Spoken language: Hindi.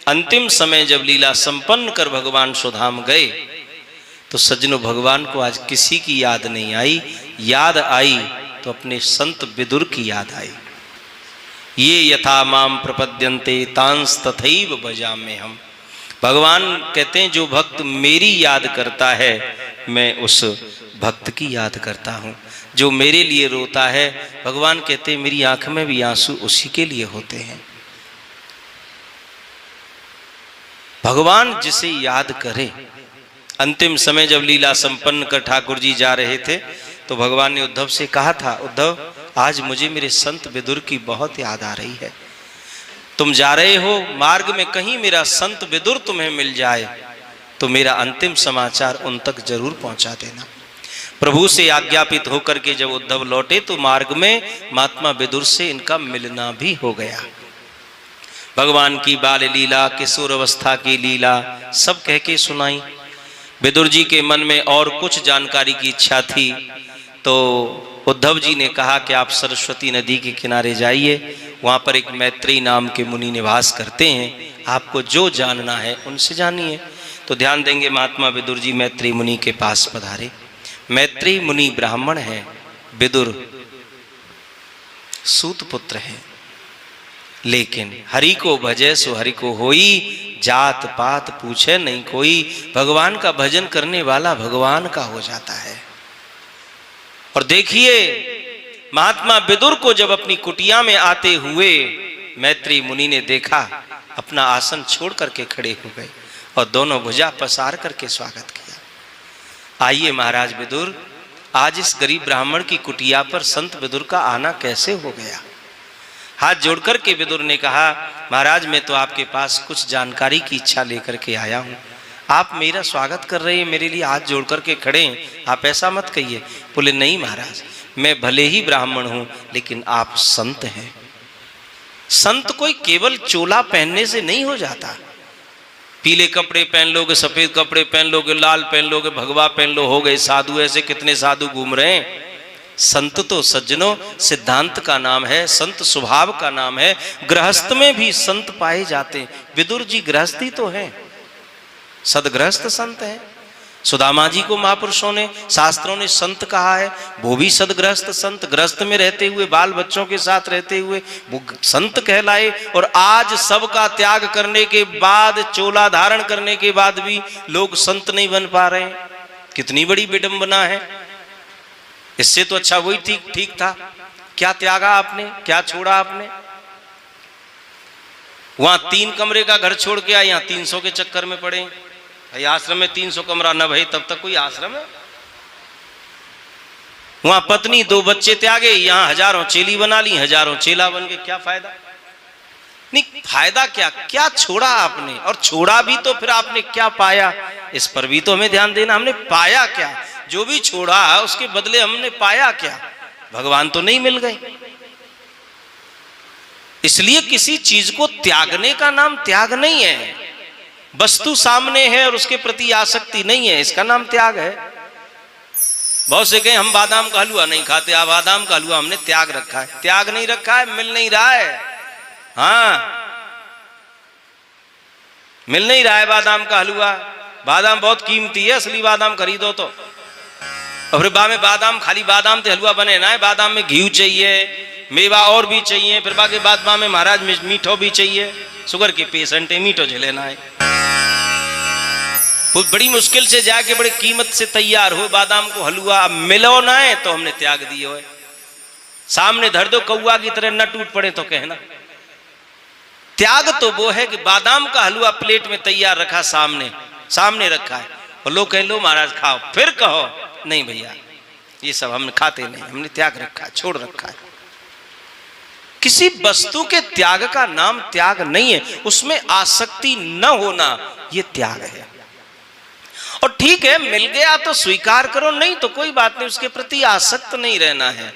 अंतिम समय जब लीला संपन्न कर भगवान स्वधाम गए तो सज्जनों भगवान को आज किसी की याद नहीं आई। याद आई तो अपने संत विदुर की याद आई। ये यथा माम प्रपद्यन्ते तांस तथैव भजाम्य हम। भगवान कहते हैं जो भक्त मेरी याद करता है मैं उस भक्त की याद करता हूँ। जो मेरे लिए रोता है भगवान कहते हैं मेरी आंख में भी आंसू उसी के लिए होते हैं। भगवान जिसे याद करे। अंतिम समय जब लीला संपन्न कर ठाकुर जी जा रहे थे तो भगवान ने उद्धव से कहा था, उद्धव आज मुझे मेरे संत विदुर की बहुत याद आ रही है। तुम जा रहे हो, मार्ग में कहीं मेरा संत विदुर तुम्हें मिल जाए तो मेरा अंतिम समाचार उन तक जरूर पहुंचा देना। प्रभु से आज्ञापित होकर के जब उद्धव लौटे तो मार्ग में महात्मा विदुर से इनका मिलना भी हो गया। भगवान की बाल लीला, किशोर अवस्था की लीला सब कह के सुनाई। विदुर जी के मन में और कुछ जानकारी की इच्छा थी तो उद्धव जी ने कहा कि आप सरस्वती नदी के किनारे जाइए, वहां पर एक मैत्रेयी नाम के मुनि निवास करते हैं, आपको जो जानना है उनसे जानिए। तो ध्यान देंगे महात्मा विदुर जी मैत्रेयी मुनि के पास पधारे। मैत्रेयी मुनि ब्राह्मण हैं, विदुर सूत पुत्र हैं, लेकिन हरि को भजे सो हरि को होई, जात पात पूछे नहीं कोई। भगवान का भजन करने वाला भगवान का हो जाता है। और देखिए महात्मा विदुर को जब अपनी कुटिया में आते हुए मैत्रेयी मुनि ने देखा, अपना आसन छोड़ करके खड़े हो गए और दोनों भुजा पसार करके स्वागत किया। आइए महाराज विदुर, आज इस गरीब ब्राह्मण की कुटिया पर संत विदुर का आना कैसे हो गया? हाथ जोड़कर के विदुर ने कहा, महाराज मैं तो आपके पास कुछ जानकारी की इच्छा लेकर के आया हूँ। आप मेरा स्वागत कर रहे हैं, मेरे लिए हाथ जोड़कर के खड़े हैं, आप ऐसा मत कहिए। बोले नहीं महाराज, मैं भले ही ब्राह्मण हूँ लेकिन आप संत हैं। संत कोई केवल चोला पहनने से नहीं हो जाता। पीले कपड़े पहन लोगे, सफेद कपड़े पहन लोगे, लाल पहन लोगे, भगवा पहन लो, हो गए साधु। ऐसे कितने साधु घूम रहे हैं। संत तो सज्जनों सिद्धांत का नाम है, संत स्वभाव का नाम है। गृहस्थ में भी संत पाए जाते हैं। विदुर जी गृहस्थी तो है, सदगृहस्थ संत है। सुदामा जी को महापुरुषों ने, शास्त्रों ने संत कहा है, वो भी सदगृहस्थ संत, गृहस्थ में रहते हुए, बाल बच्चों के साथ रहते हुए वो संत कहलाए। और आज सबका त्याग करने के बाद, चोला धारण करने के बाद भी लोग संत नहीं बन पा रहे हैं। कितनी बड़ी विडंबना है। इससे तो अच्छा वही ठीक था। क्या त्यागा आपने, क्या छोड़ा आपने? वहां 3 कमरे का घर छोड़ के आए, यहाँ 300 के चक्कर में पड़े। भाई आश्रम में 300 कमरा न भाई तब तक कोई आश्रम है? वहां पत्नी 2 बच्चे त्यागे, यहाँ हजारों चेली बना ली, हजारों चेला बन गए। क्या फायदा? नहीं फायदा क्या, क्या छोड़ा आपने? और छोड़ा भी तो फिर आपने क्या पाया, इस पर भी तो हमें ध्यान देना। हमने पाया क्या? जो भी छोड़ा उसके बदले हमने पाया क्या? भगवान तो नहीं मिल गए। इसलिए किसी चीज को त्यागने का नाम त्याग नहीं है। वस्तु सामने है और उसके प्रति आसक्ति नहीं है, इसका नाम त्याग है। बहुत से कहें हम बादाम का हलवा नहीं खाते, आप बादाम का हलवा हमने त्याग रखा है। त्याग नहीं रखा है, मिल नहीं रहा है। हाँ मिल नहीं रहा है बादाम का हलवा। बादाम बहुत कीमती है, असली बादाम खरीदो तो। और फिर बाद में बादाम, खाली बादाम से हलवा बने ना है, बादाम में घी चाहिए, मेवा और भी चाहिए, फिर बाकी बाद में महाराज मीठो भी चाहिए। शुगर के पेशेंट है, मीठो झे लेना है। बहुत बड़ी मुश्किल से जाके बड़ी कीमत से तैयार हो बादाम को हलवा, मिलो ना है तो हमने त्याग दिए हो। सामने धर दो कौआ की तरह, न टूट पड़े तो कहना। त्याग तो वो है कि बादाम का हलवा प्लेट में तैयार रखा, सामने रखा है और लोग कहें लो महाराज खाओ, फिर कहो नहीं भैया ये सब हम खाते नहीं, हमने त्याग रखा है, छोड़ रखा है। किसी वस्तु के त्याग का नाम त्याग नहीं है, उसमें आसक्ति न होना ये त्याग है। और ठीक है मिल गया तो स्वीकार करो, नहीं तो कोई बात नहीं, उसके प्रति आसक्त नहीं रहना है।